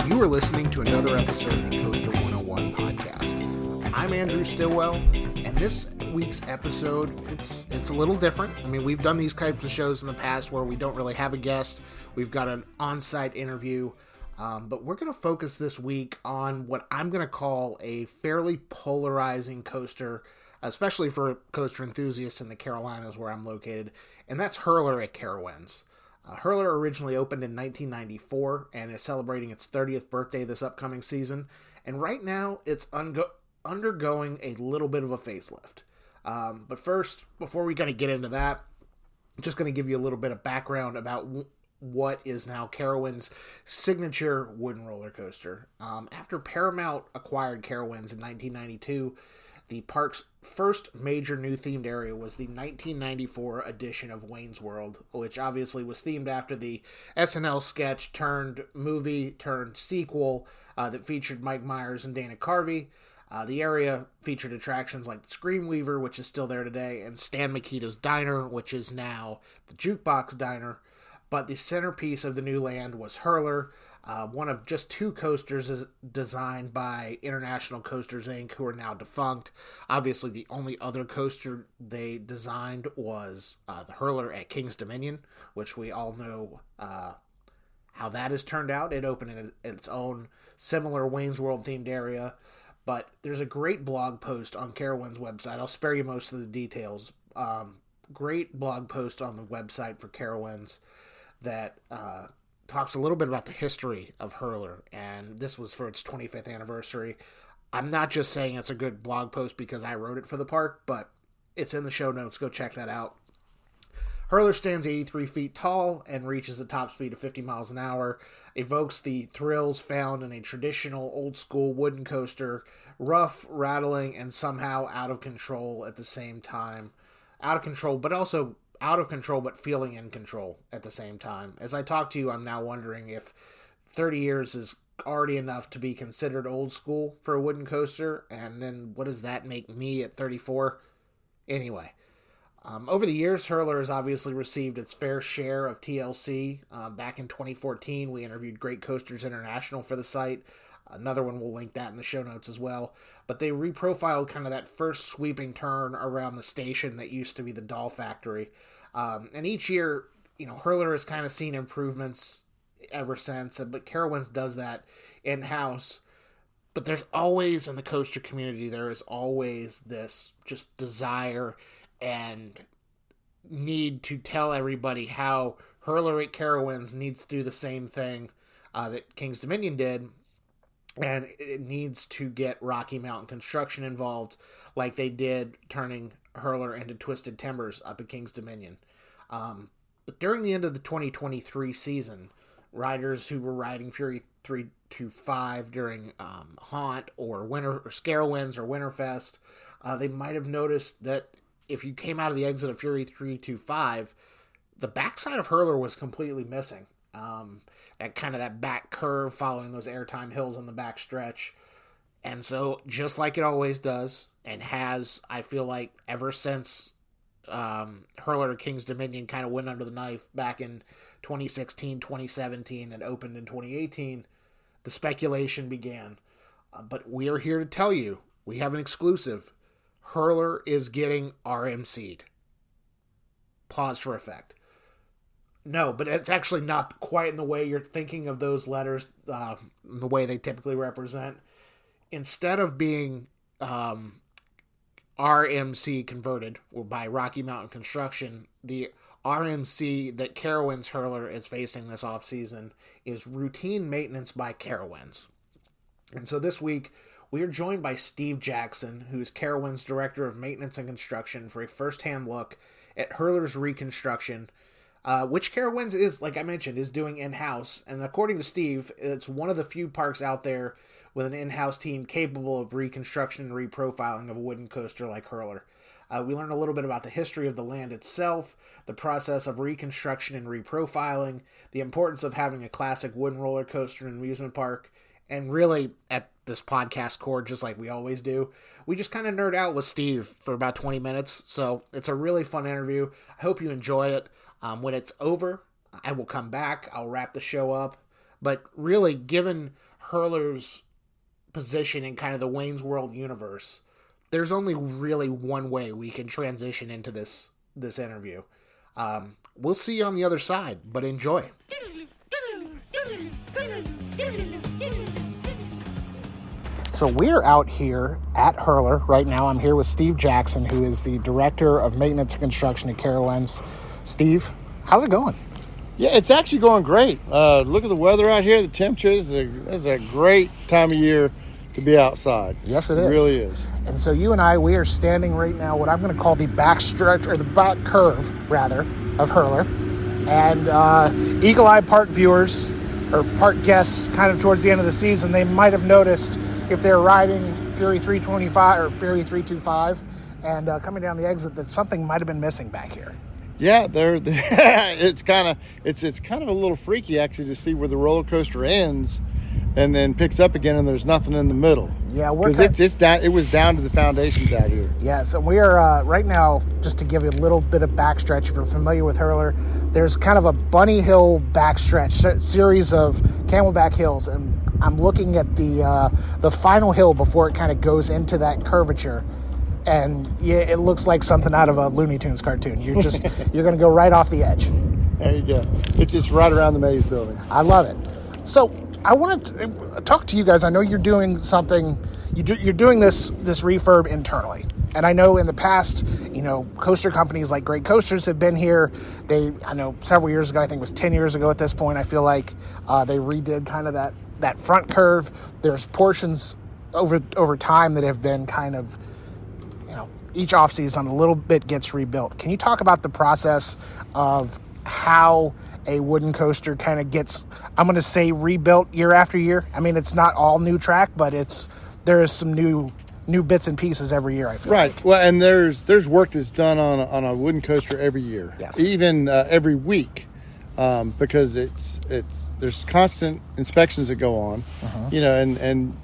You are listening to another episode of the Coaster101 podcast. I'm Andrew Stillwell, and this week's episode, it's a little different. I mean, we've done these types of shows in the past where we don't really have a guest. We've got an on-site interview, but we're going to focus this week on what I'm going to call a fairly polarizing coaster, especially for coaster enthusiasts in the Carolinas where I'm located, and that's Hurler at Carowinds. Hurler originally opened in 1994 and is celebrating its 30th birthday this upcoming season. And right now, it's undergoing a little bit of a facelift. But first, before we kind of get into that, I'm just going to give you a little bit of background about what is now Carowinds' signature wooden roller coaster. After Paramount acquired Carowinds in 1992, the park's first major new themed area was the 1994 edition of Wayne's World, which obviously was themed after the SNL sketch turned movie turned sequel that featured Mike Myers and Dana Carvey. The area featured attractions like the Scream Weaver, which is still there today, and Stan Mikita's Diner, which is now the Jukebox Diner. But the centerpiece of the new land was Hurler, one of just two coasters designed by International Coasters, Inc., who are now defunct. Obviously, the only other coaster they designed was the Hurler at King's Dominion, which we all know how that has turned out. It opened in its own similar Wayne's World themed area. But there's a great blog post on Carowinds' website. I'll spare you most of the details. Great blog post on the website for Carowinds that talks a little bit about the history of Hurler, and this was for its 25th anniversary. I'm not just saying it's a good blog post because I wrote it for the park, but it's in the show notes. Go check that out. Hurler stands 83 feet tall and reaches a top speed of 50 miles an hour, evokes the thrills found in a traditional old-school wooden coaster, rough, rattling, and somehow out of control at the same time. Out of control, but also out of control, but feeling in control at the same time. As I talk to you, I'm now wondering if 30 years is already enough to be considered old school for a wooden coaster, and then what does that make me at 34? Anyway, over the years, Hurler has obviously received its fair share of TLC. Back in 2014, we interviewed Great Coasters International for the site. Another one, we'll link that in the show notes as well. But they reprofiled kind of that first sweeping turn around the station that used to be the Doll Factory. And each year, Hurler has kind of seen improvements ever since. But Carowinds does that in-house. But there's always, in the coaster community, there is always this just desire and need to tell everybody how Hurler at Carowinds needs to do the same thing that King's Dominion did. And it needs to get Rocky Mountain Construction involved like they did turning Hurler into Twisted Timbers up at King's Dominion. But during the end of the 2023 season, riders who were riding Fury 325 during Haunt or Scarowinds or Winterfest, they might have noticed that if you came out of the exit of Fury 325, the backside of Hurler was completely missing. That back curve following those airtime hills on the back stretch. And so, just like it always does, and has, I feel like, ever since Hurler King's Dominion kind of went under the knife back in 2016, 2017, and opened in 2018, the speculation began. But we are here to tell you, we have an exclusive. Hurler is getting RMC'd. Pause for effect. No, but it's actually not quite in the way you're thinking of those letters, the way they typically represent. Instead of being RMC converted or by Rocky Mountain Construction, the RMC that Carowinds Hurler is facing this offseason is routine maintenance by Carowinds. And so this week, we are joined by Steve Jackson, who's Carowinds Director of Maintenance and Construction, for a first-hand look at Hurler's reconstruction, which Carowinds is, like I mentioned, is doing in-house. And according to Steve, it's one of the few parks out there with an in-house team capable of reconstruction and reprofiling of a wooden coaster like Hurler. We learned a little bit about the history of the land itself, the process of reconstruction and reprofiling, the importance of having a classic wooden roller coaster in an amusement park, and really, at this podcast cord just like we always do. We just kind of nerd out with Steve for about 20 minutes. So it's a really fun interview. I hope you enjoy it. When it's over, I will come back. I'll wrap the show up. But really, given Hurler's position in kind of the Wayne's World universe, there's only really one way we can transition into this interview. We'll see you on the other side, but enjoy. So we're out here at Hurler right now. I'm here with Steve Jackson, who is the Director of Maintenance and Construction at Carowinds. Steve, how's it going? Yeah, it's actually going great. Look at the weather out here. The temperature is a great time of year to be outside. Yes, it is. It really is. And so you and we are standing right now, what I'm going to call the backstretch, or the back curve, rather, of Hurler. And Eagle Eye Park viewers, or park guests, kind of towards the end of the season, they might have noticed if they're riding Fury 325 or Fury 325 and coming down the exit that something might have been missing back here. Yeah, it's kind of a little freaky actually to see where the roller coaster ends and then picks up again and there's nothing in the middle. Yeah, it's down. It was down to the foundations out here. Yeah, so we are right now, just to give you a little bit of backstretch, if you're familiar with Hurler, there's kind of a bunny hill backstretch series of camelback hills, and I'm looking at the final hill before it kind of goes into that curvature. And yeah, it looks like something out of a Looney Tunes cartoon. You're going to go right off the edge. There you go. It's right around the maze building. I love it. So I want to talk to you guys. I know you're doing something. You're doing this refurb internally, and I know in the past, coaster companies like Great Coasters have been here. I know several years ago, I think it was 10 years ago at this point, I feel like they redid kind of that front curve. There's portions over time that have been kind of, each off-season a little bit gets rebuilt. Can you talk about the process of how a wooden coaster kind of gets, I'm going to say, rebuilt year after year? I mean, it's not all new track, but there is some new bits and pieces every year, I feel right. like. Well, and there's work that's done on a wooden coaster every year. Yes. Even every week, because there's constant inspections that go on. Uh-huh. And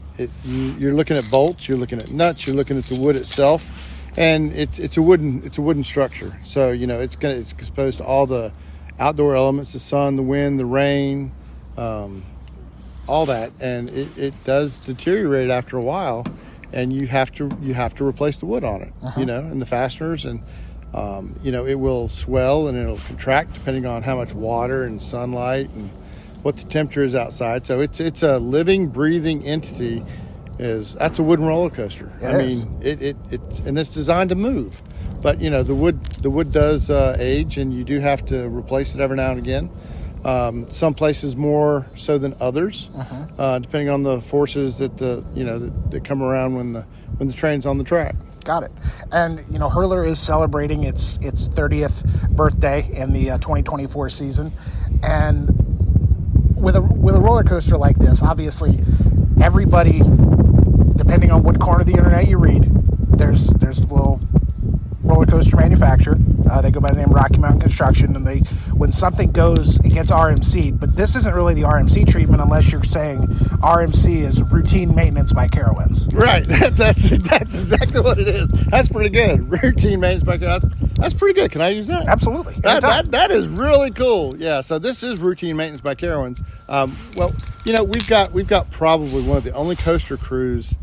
you're looking at bolts, you're looking at nuts, you're looking at the wood itself. And it's a wooden structure, so it's exposed to all the outdoor elements: the sun, the wind, the rain, all that, and it does deteriorate after a while, and you have to replace the wood on it, uh-huh. And the fasteners, and it will swell and it'll contract depending on how much water and sunlight and what the temperature is outside. So it's a living, breathing entity. That's a wooden roller coaster. It's designed to move, but the wood does age, and you do have to replace it every now and again. Some places more so than others, uh-huh. Depending on the forces that that come around when the train's on the track. Got it. And Hurler is celebrating its 30th birthday in the 2024 season, and with a roller coaster like this, obviously everybody, depending on what corner of the internet you read, there's a little roller coaster manufacturer. They go by the name Rocky Mountain Construction, and when something goes, it gets RMC'd. But this isn't really the RMC treatment unless you're saying RMC is routine maintenance by Carowinds. Right. That's exactly what it is. That's pretty good. Routine maintenance by Carowinds. That's pretty good. Can I use that? Absolutely. That is really cool. Yeah. So this is routine maintenance by Carowinds. We've got probably one of the only coaster crews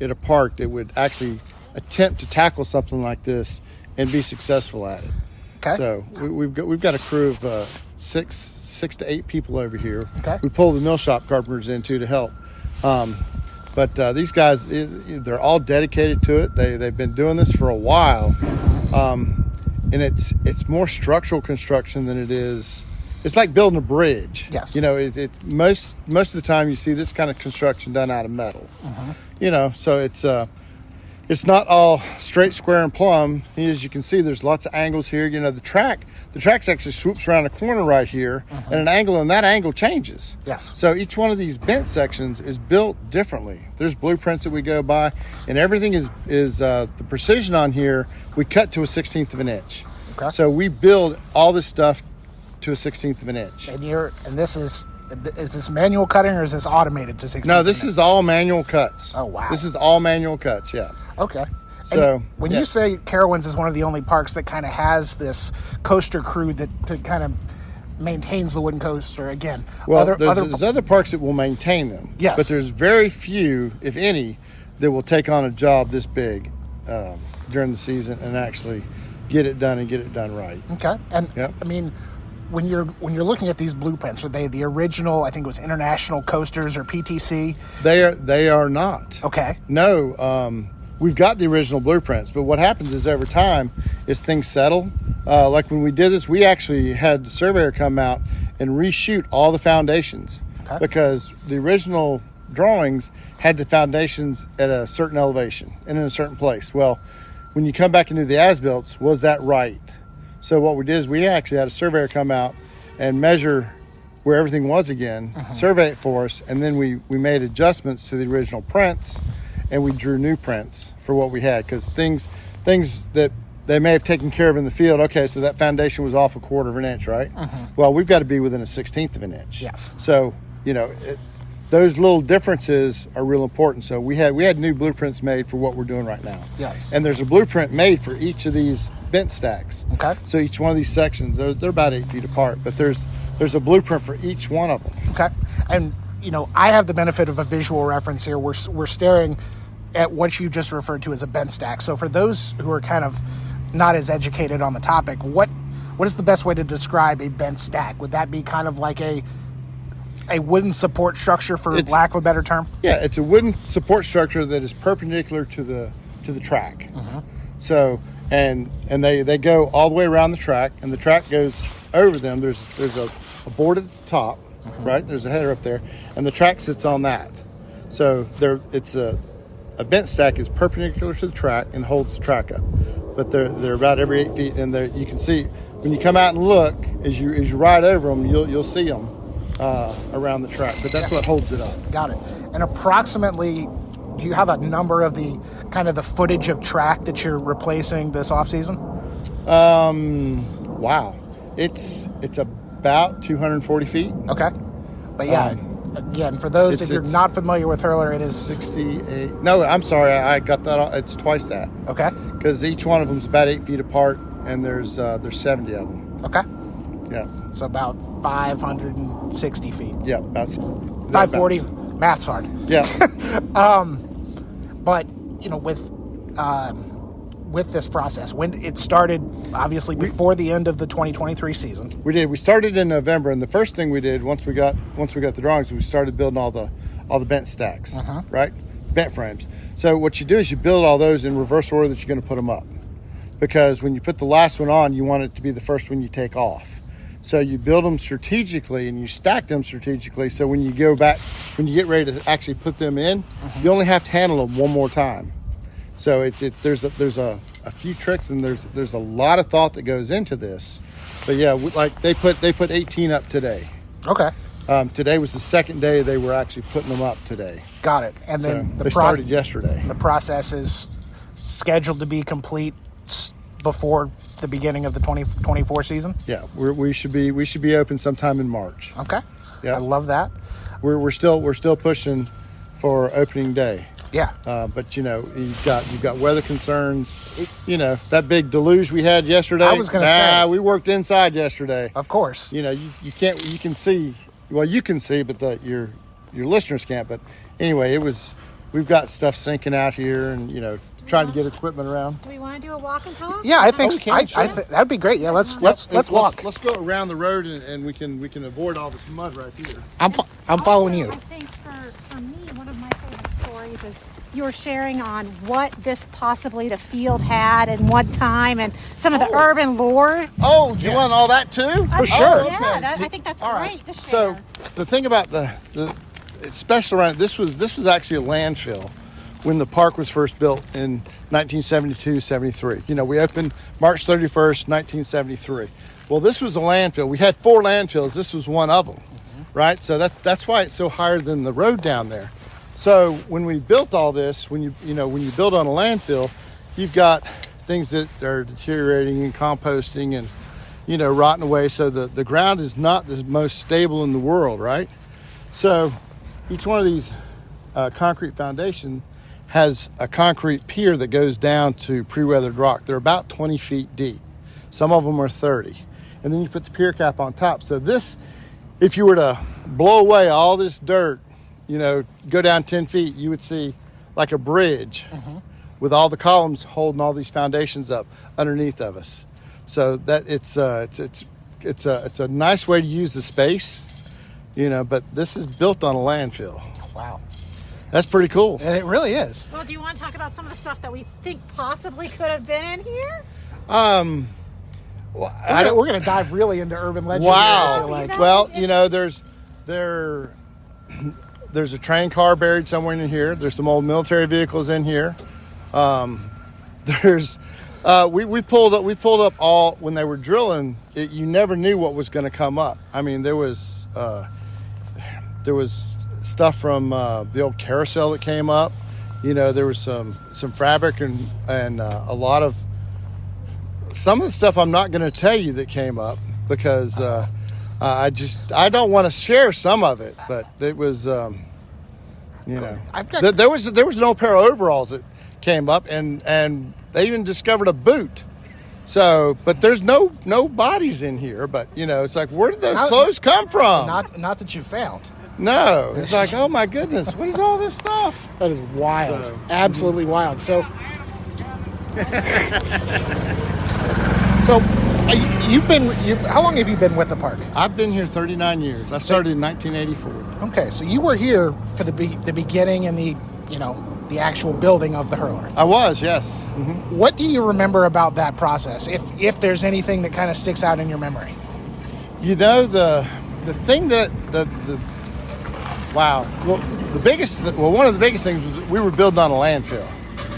at a park that would actually attempt to tackle something like this and be successful at it. Okay. So we've got a crew of six to eight people over here. Okay. We pull the mill shop carpenters in too to help. But these guys, they're all dedicated to it. They've been doing this for a while, and it's more structural construction than it is. It's like building a bridge. Yes. Most of the time you see this kind of construction done out of metal. Uh-huh. So it's not all straight, square, and plumb. As you can see, there's lots of angles here. The track's actually swoops around a corner right here, uh-huh. and an angle, and that angle changes. Yes. So each one of these bent sections is built differently. There's blueprints that we go by, and everything is the precision on here. We cut to a 1/16 of an inch. Okay. So we build all this stuff to a 1/16 of an inch. And this is Is this manual cutting or is this automated to 16? No, this is all manual cuts. Oh, wow. This is all manual cuts, yeah. Okay. So and when you say Carowinds is one of the only parks that kind of has this coaster crew that kind of maintains the wooden coaster, again. Well, there's other parks that will maintain them. Yes. But there's very few, if any, that will take on a job this big during the season and actually get it done and get it done right. Okay. And I mean, when you're looking at these blueprints, are they the original, I think it was International Coasters or PTC? They are not. Okay. No, we've got the original blueprints, but what happens is over time is things settle. Like when we did this, we actually had the surveyor come out and reshoot all the foundations because the original drawings had the foundations at a certain elevation and in a certain place. Well, when you come back into the as-builts, was that right? So what we did is we actually had a surveyor come out and measure where everything was again, survey it for us, and then we made adjustments to the original prints, and we drew new prints for what we had, because things that they may have taken care of in the field, okay, so that foundation was off 1/4 of an inch, right? Well, we've got to be within 1/16 of an inch. Yes. So, those little differences are real important. So we had new blueprints made for what we're doing right now. Yes. And there's a blueprint made for each of these bent stacks. Okay. So each one of these sections, they're about 8 feet apart, but there's a blueprint for each one of them. Okay. And, I have the benefit of a visual reference here. We're staring at what you just referred to as a bent stack. So for those who are kind of not as educated on the topic, what is the best way to describe a bent stack? Would that be kind of like a wooden support structure, for lack of a better term? Yeah, it's a wooden support structure that is perpendicular to the track. So and they go all the way around the track, and the track goes over them. There's a board at the top, right? There's a header up there, and the track sits on that. So it's a bent stack is perpendicular to the track and holds the track up. But they're about every 8 feet, and you can see when you come out and look as you ride over them, you'll see them around the track, but that's what holds it up. Got it. And approximately, do you have a number of the kind of the footage of track that you're replacing this off season? Wow, it's about 240 feet. Okay, but again, for those if you're not familiar with Hurler, it is 68. No, I'm sorry, I got that. It's twice that. Okay, because each one of them is about 8 feet apart, and there's 70 of them. Okay. Yeah. So about 560 feet. Yeah, about 540. Math's hard. Yeah. But with this process, when it started, obviously before the end of the 2023 season. We did. We started in November, and the first thing we did once we got the drawings, we started building all the bent stacks, right? Bent frames. So what you do is you build all those in reverse order that you're going to put them up, because when you put the last one on, you want it to be the first one you take off. So you build them strategically and you stack them strategically. So when you go back, when you get ready to actually put them in, you only have to handle them one more time. So there's a few tricks, and there's a lot of thought that goes into this. But yeah, like they put 18 up today. Okay. Today was the second day they were actually putting them up today. Got it. And then they started yesterday. The process is scheduled to be complete before the beginning of the 2024 season. Yeah, we should be open sometime in March. Okay. Yeah, I love that. We're still pushing for opening day. Yeah. But you've got weather concerns. That big deluge we had yesterday. I was going to say we worked inside yesterday. Of course. You can't. You can see. Well, you can see, but your listeners can't. But anyway, we've got stuff sinking out here, and trying to get equipment around. Do we want to do a walk and talk? Yeah, I think that'd be great. Yeah, let's walk. Let's go around the road, and we can avoid all this mud right here. I'm following you. I think for me, one of my favorite stories is you were sharing on what this possibly the field had and what time, and some of the urban lore. Oh, do you want all that too? For sure. Okay. Yeah, I think that's great to share. So the thing about it's special around this was actually a landfill when the park was first built in 1972-73. We opened March 31st, 1973. Well, this was a landfill. We had 4 landfills. This was one of them, right? So that's why it's so higher than the road down there. So when we built all this, when you build on a landfill, you've got things that are deteriorating and composting, rotting away. So the ground is not the most stable in the world, right? So each one of these concrete foundation has a concrete pier that goes down to pre-weathered rock. They're about 20 feet deep. Some of them are 30. And then you put the pier cap on top. So this, if you were to blow away all this dirt, go down 10 feet, you would see like a bridge with all the columns holding all these foundations up underneath of us. So that it's a nice way to use the space, but this is built on a landfill. Wow. That's pretty cool. And it really is. Well, do you want to talk about some of the stuff that we think possibly could have been in here? Well, We're going to dive really into urban legend. Wow. Here, I feel like. Well, there's a train car buried somewhere in here. There's some old military vehicles in here. We pulled up all when they were drilling. You never knew what was going to come up. I mean, there was stuff from the old carousel that came up. There was some fabric and a lot of some of the stuff I'm not going to tell you that came up because I don't want to share some of it. But it was there was an old pair of overalls that came up and they even discovered a boot. So, but there's no bodies in here. But it's like, where did those clothes come from? Not that you found. No, it's like, oh my goodness, what is all this stuff? That is wild, absolutely wild. So how long have you been with the park? I've been here 39 years. I started in 1984. Okay, so you were here for the beginning and the actual building of the Hurler. I was, yes. Mm-hmm. What do you remember about that process? If there's anything that kind of sticks out in your memory? The thing that wow. Well, one of the biggest things was we were building on a landfill.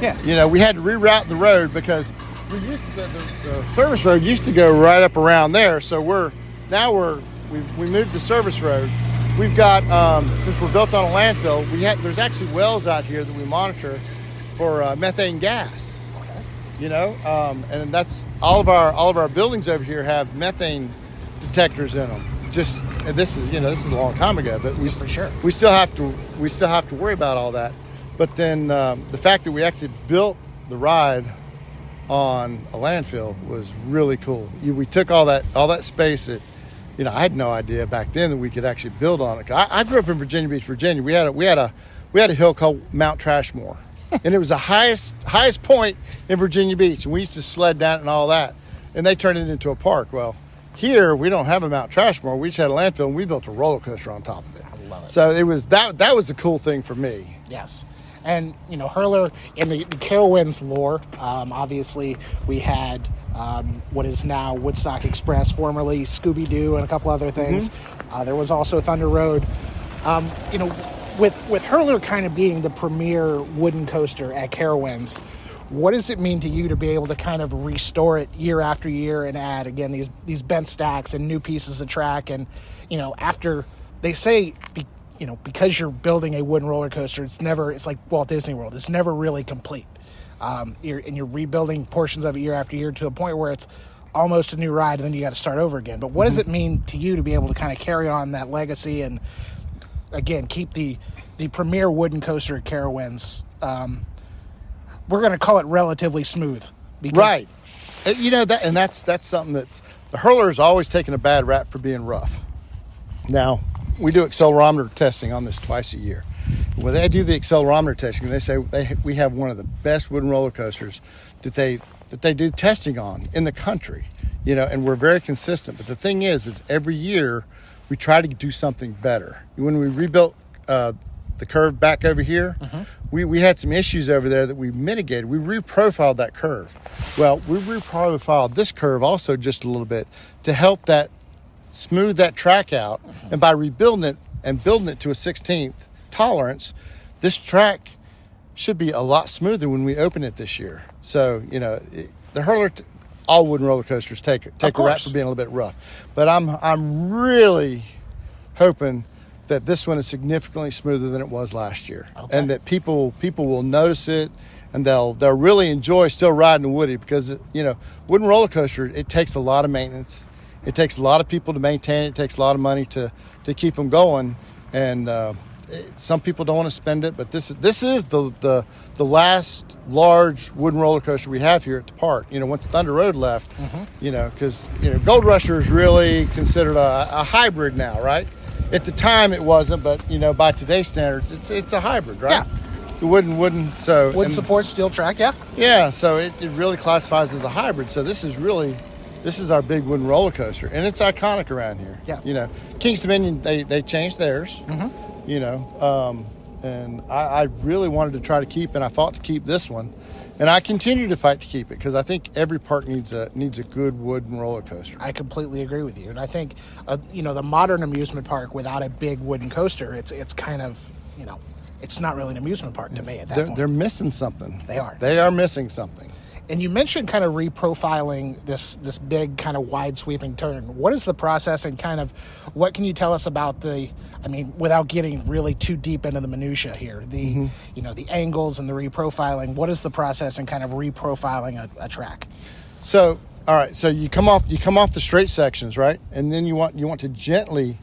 Yeah. We had to reroute the road because the service road used to go right up around there. So we moved the service road. We've got since we're built on a landfill, there's actually wells out here that we monitor for methane gas. Okay. And that's all of our buildings over here have methane detectors in them. This is a long time ago, but we still have to worry about all that. But then the fact that we actually built the ride on a landfill was really cool. We took all that space that I had no idea back then that we could actually build on it. I grew up in Virginia Beach, Virginia. We had a hill called Mount Trashmore, and it was the highest point in Virginia Beach, and we used to sled down it and all that. And they turned it into a park. Well, here we don't have a Mount Trashmore. We just had a landfill, and we built a roller coaster on top of it. I love it. So it was that was the cool thing for me. Yes. And, Hurler, in the Carowinds lore, obviously we had what is now Woodstock Express, formerly Scooby-Doo, and a couple other things. Mm-hmm. There was also Thunder Road. With Hurler kind of being the premier wooden coaster at Carowinds, what does it mean to you to be able to kind of restore it year after year and add, again, these bent stacks and new pieces of track? And, after they say... because you're building a wooden roller coaster, it's like Walt Disney World. It's never really complete. You're rebuilding portions of it year after year to a point where it's almost a new ride, and then you got to start over again. But what does it mean to you to be able to kind of carry on that legacy and, again, keep the premier wooden coaster at Carowinds? We're going to call it relatively smooth. Right. That's something that the Hurler's always taken a bad rap for being rough. Now, we do accelerometer testing on this twice a year. When they do the accelerometer testing, they say we have one of the best wooden roller coasters that they do testing on in the country, and we're very consistent. But the thing is every year we try to do something better. When we rebuilt the curve back over here, we had some issues over there that we mitigated. We reprofiled that curve. Well, we reprofiled this curve also just a little bit to help that smooth that track out, and by rebuilding it and building it to a 16th tolerance, this track should be a lot smoother when we open it this year. So the Hurler, all wooden roller coasters take a rap for being a little bit rough, but I'm really hoping that this one is significantly smoother than it was last year, and that people will notice it, and they'll really enjoy still riding the Woody, because wooden roller coaster, it takes a lot of maintenance. It takes a lot of people to maintain it. It takes a lot of money to keep them going. And some people don't want to spend it, but this is the last large wooden roller coaster we have here at the park. Once Thunder Road left, because Gold Rusher is really considered a hybrid now, right? At the time it wasn't, but by today's standards, it's a hybrid, right? Yeah. It's a wooden. So Wooden support steel track, yeah. Yeah, so it really classifies as a hybrid. So this is our big wooden roller coaster, and it's iconic around here. Yeah. King's Dominion, they changed theirs. And I really wanted to try to keep, and I fought to keep this one, and I continue to fight to keep it because I think every park needs a good wooden roller coaster. I completely agree with you, and I think the modern amusement park without a big wooden coaster, it's kind of it's not really an amusement park to me at that point. They're missing something. They are missing something. And you mentioned kind of reprofiling this big kind of wide sweeping turn. What is the process, and kind of what can you tell us about without getting really too deep into the minutia here, the angles and the reprofiling, what is the process in kind of reprofiling a track? So, all right, so you come off the straight sections, right? And then you want to gently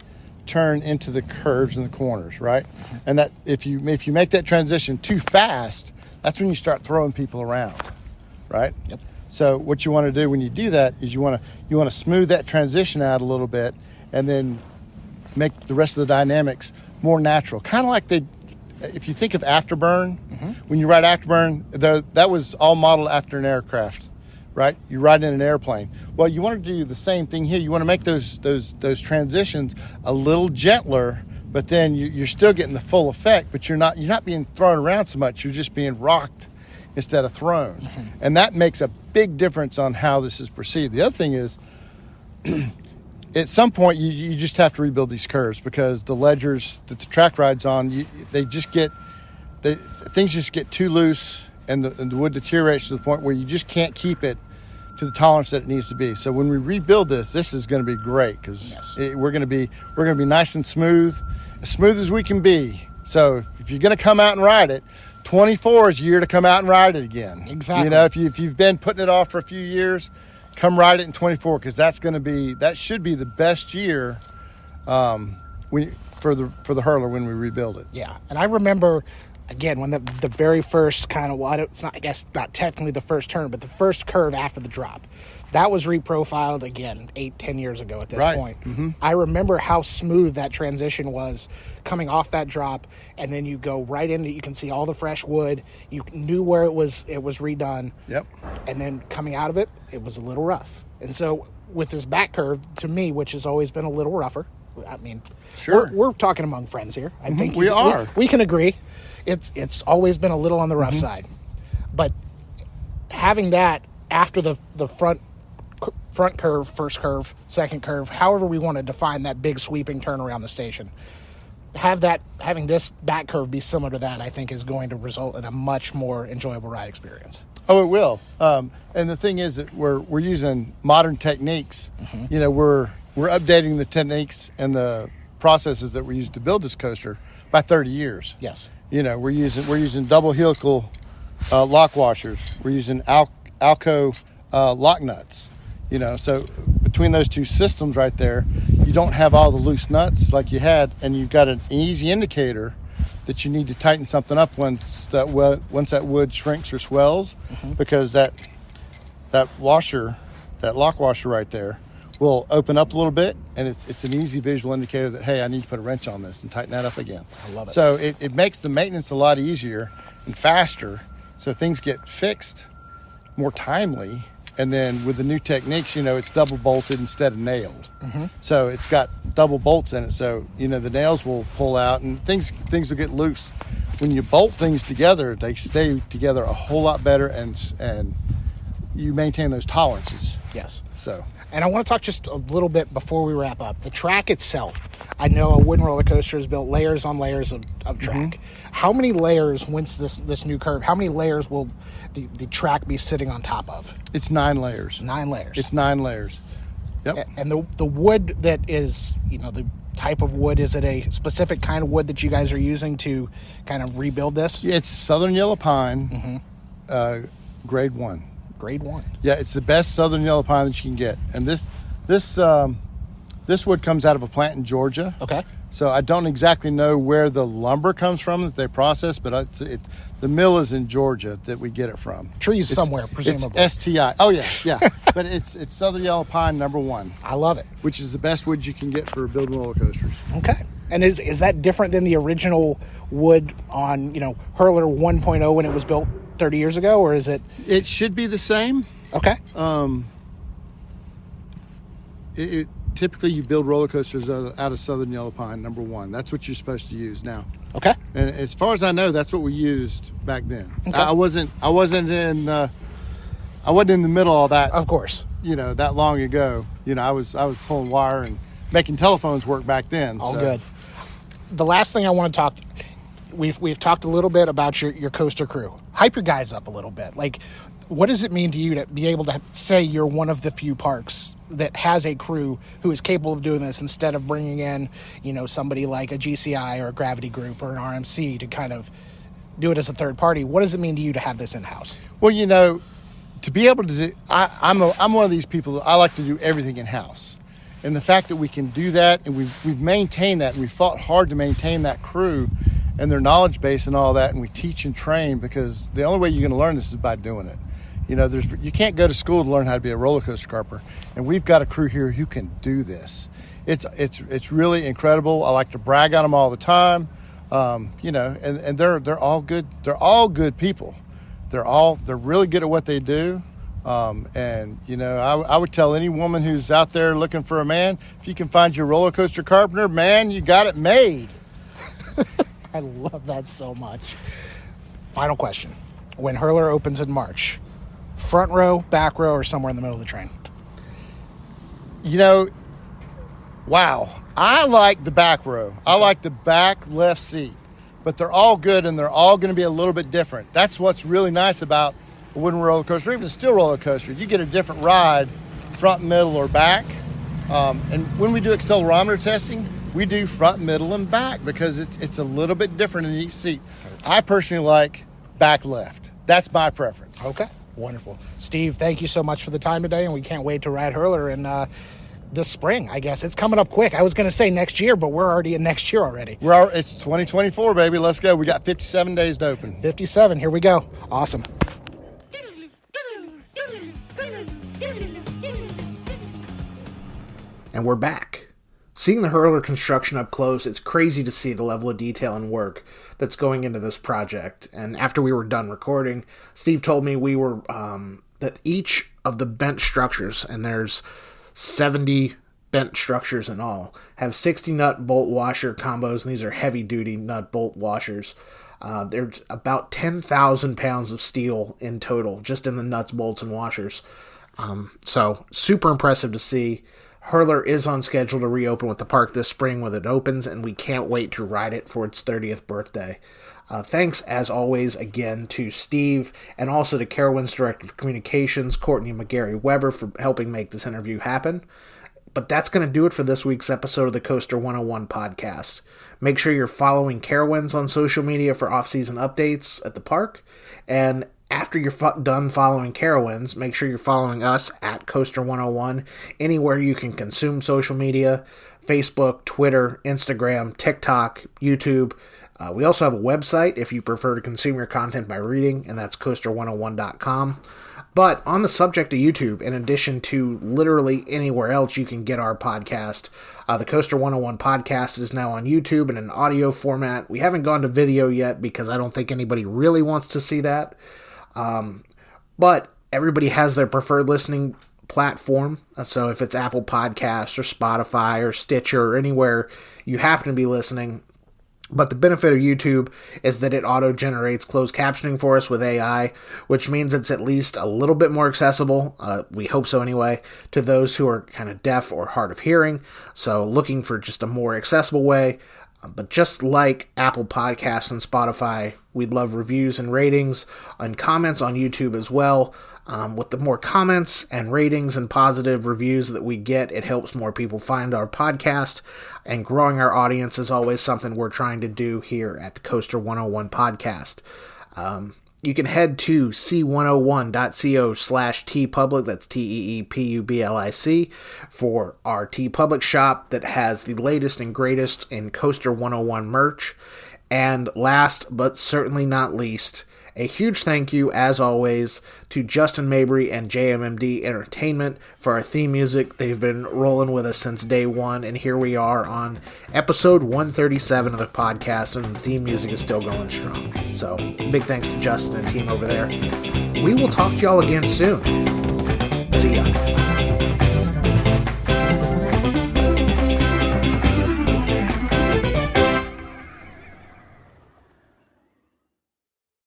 turn into the curves and the corners, right? And that if you make that transition too fast, that's when you start throwing people around. Right? Yep. So what you want to do when you do that is you want to smooth that transition out a little bit, and then make the rest of the dynamics more natural. Kind of like if you think of Afterburn, when you ride Afterburn, that was all modeled after an aircraft, right? You ride in an airplane. Well, you want to do the same thing here. You want to make those transitions a little gentler, but then you're still getting the full effect. But you're not being thrown around so much. You're just being rocked instead of thrown. And that makes a big difference on how this is perceived. The other thing is, at some point, you just have to rebuild these curves because the ledgers that the track rides on, things just get too loose, and the wood deteriorates to the point where you just can't keep it to the tolerance that it needs to be. So when we rebuild this is going to be great because we're going to be nice and smooth as we can be. So if you're going to come out and ride it, 24 is a year to come out and ride it again. Exactly. If you've been putting it off for a few years, come ride it in 24 because that should be the best year for the Hurler when we rebuild it. Yeah, and I remember again when the very first kind of it's not, I guess not technically the first turn, but the first curve after the drop. That was reprofiled again 8-10 years ago at this point. Mm-hmm. I remember how smooth that transition was coming off that drop, and then you go right into, you can see all the fresh wood. You knew where it was redone. Yep. And then coming out of it, it was a little rough. And so with this back curve, to me, which has always been a little rougher, I mean, sure, we're talking among friends here. I think we are. We can agree. It's always been a little on the rough side, but having that after the front curve, first curve, second curve, however we want to define that big sweeping turn around the station, having this back curve be similar to that, I think is going to result in a much more enjoyable ride experience. Oh, it will. And the thing is that we're using modern techniques. We're updating the techniques and the processes that we used to build this coaster by 30 years. Yes. We're using double helical lock washers. We're using Alco lock nuts. So between those two systems right there, you don't have all the loose nuts like you had, and you've got an easy indicator that you need to tighten something up once that wood shrinks or swells, because that lock washer right there will open up a little bit, and it's an easy visual indicator that, hey, I need to put a wrench on this and tighten that up again. I love it. So it makes the maintenance a lot easier and faster, so things get fixed more timely. And then with the new techniques, it's double bolted instead of nailed. So it's got double bolts in it. So, the nails will pull out and things will get loose. When you bolt things together, they stay together a whole lot better, and you maintain those tolerances. Yes. So. And I want to talk just a little bit before we wrap up. The track itself. I know a wooden roller coaster is built layers on layers of track. How many layers, once this new curve, how many layers will the track be sitting on top of? It's 9 layers. 9 layers. It's 9 layers. Yep. And the wood that is, the type of wood, is it a specific kind of wood that you guys are using to kind of rebuild this? Yeah, it's Southern Yellow Pine, grade 1. Grade 1. Yeah, it's the best Southern Yellow Pine that you can get. And This wood comes out of a plant in Georgia. Okay. So I don't exactly know where the lumber comes from that they process, but the mill is in Georgia that we get it from. Trees somewhere, presumably. It's STI. Oh, yeah. But it's Southern Yellow Pine #1. I love it. Which is the best wood you can get for building roller coasters. Okay. And is that different than the original wood on, Hurler 1.0 when it was built 30 years ago, or is it? It should be the same. Okay. Typically, you build roller coasters out of Southern Yellow Pine #1. That's what you're supposed to use now. Okay. And as far as I know, that's what we used back then. Okay. I wasn't in the middle of that. Of course. That long ago. I was pulling wire and making telephones work back then. All good. The last thing I want to talk, we've talked a little bit about your coaster crew. Hype your guys up a little bit. Like, what does it mean to you to be able to say you're one of the few parks that has a crew who is capable of doing this instead of bringing in, somebody like a GCI or a Gravity Group or an RMC to kind of do it as a third party? What does it mean to you to have this in-house? Well, to be able to do, I'm one of these people that I like to do everything in-house. And the fact that we can do that, and we've maintained that, and we've fought hard to maintain that crew and their knowledge base and all that, and we teach and train, because the only way you're going to learn this is by doing it. You can't go to school to learn how to be a roller coaster carper, and we've got a crew here who can do this. It's really incredible. I like to brag on them all the time, and they're all good. They're all good people. They're really good at what they do. I would tell any woman who's out there looking for a man, if you can find your roller coaster carpenter, man, you got it made. I love that so much. Final question. When Hurler opens in March, front row, back row, or somewhere in the middle of the train? Wow. I like the back row. I like the back left seat. But they're all good, and they're all going to be a little bit different. That's what's really nice about a wooden roller coaster, or even a steel roller coaster. You get a different ride, front, middle, or back. And when we do accelerometer testing, we do front, middle, and back, because it's a little bit different in each seat. I personally like back left. That's my preference. Okay, wonderful. Steve, thank you so much for the time today, and we can't wait to ride Hurler in this spring, I guess. It's coming up quick. I was going to say next year, but we're already in next year already. It's 2024, baby. Let's go. We got 57 days to open. 57. Here we go. Awesome. And we're back. Seeing the Hurler construction up close, it's crazy to see the level of detail and work that's going into this project. And after we were done recording, Steve told me that each of the bent structures, and there's 70 bent structures in all, have 60 nut bolt washer combos, and these are heavy duty nut bolt washers. There's about 10,000 pounds of steel in total, just in the nuts, bolts, and washers. So super impressive to see. Hurler is on schedule to reopen with the park this spring when it opens, and we can't wait to ride it for its 30th birthday. Thanks, as always, again to Steve, and also to Carowinds Director of Communications, Courtney McGarry Weber, for helping make this interview happen. But that's going to do it for this week's episode of the Coaster 101 podcast. Make sure you're following Carowinds on social media for off-season updates at the park, and after you're done following Carowinds, make sure you're following us at Coaster101 anywhere you can consume social media: Facebook, Twitter, Instagram, TikTok, YouTube. We also have a website if you prefer to consume your content by reading, and that's Coaster101.com. But on the subject of YouTube, in addition to literally anywhere else you can get our podcast, the Coaster 101 podcast is now on YouTube in an audio format. We haven't gone to video yet because I don't think anybody really wants to see that. But everybody has their preferred listening platform. So if it's Apple Podcasts or Spotify or Stitcher or anywhere you happen to be listening. But the benefit of YouTube is that it auto-generates closed captioning for us with AI, which means it's at least a little bit more accessible, we hope so anyway, to those who are kind of deaf or hard of hearing. So looking for just a more accessible way. But just like Apple Podcasts and Spotify, we'd love reviews and ratings and comments on YouTube as well. With the more comments and ratings and positive reviews that we get, it helps more people find our podcast, and growing our audience is always something we're trying to do here at the Coaster 101 podcast. you can head to c101.co/tpublic, that's TEEPUBLIC, for our TeePublic shop that has the latest and greatest in Coaster 101 merch. And last but certainly not least, a huge thank you, as always, to Justin Mabry and JMMD Entertainment for our theme music. They've been rolling with us since day one, and here we are on episode 137 of the podcast, and the theme music is still going strong. So, big thanks to Justin and team over there. We will talk to y'all again soon. See ya.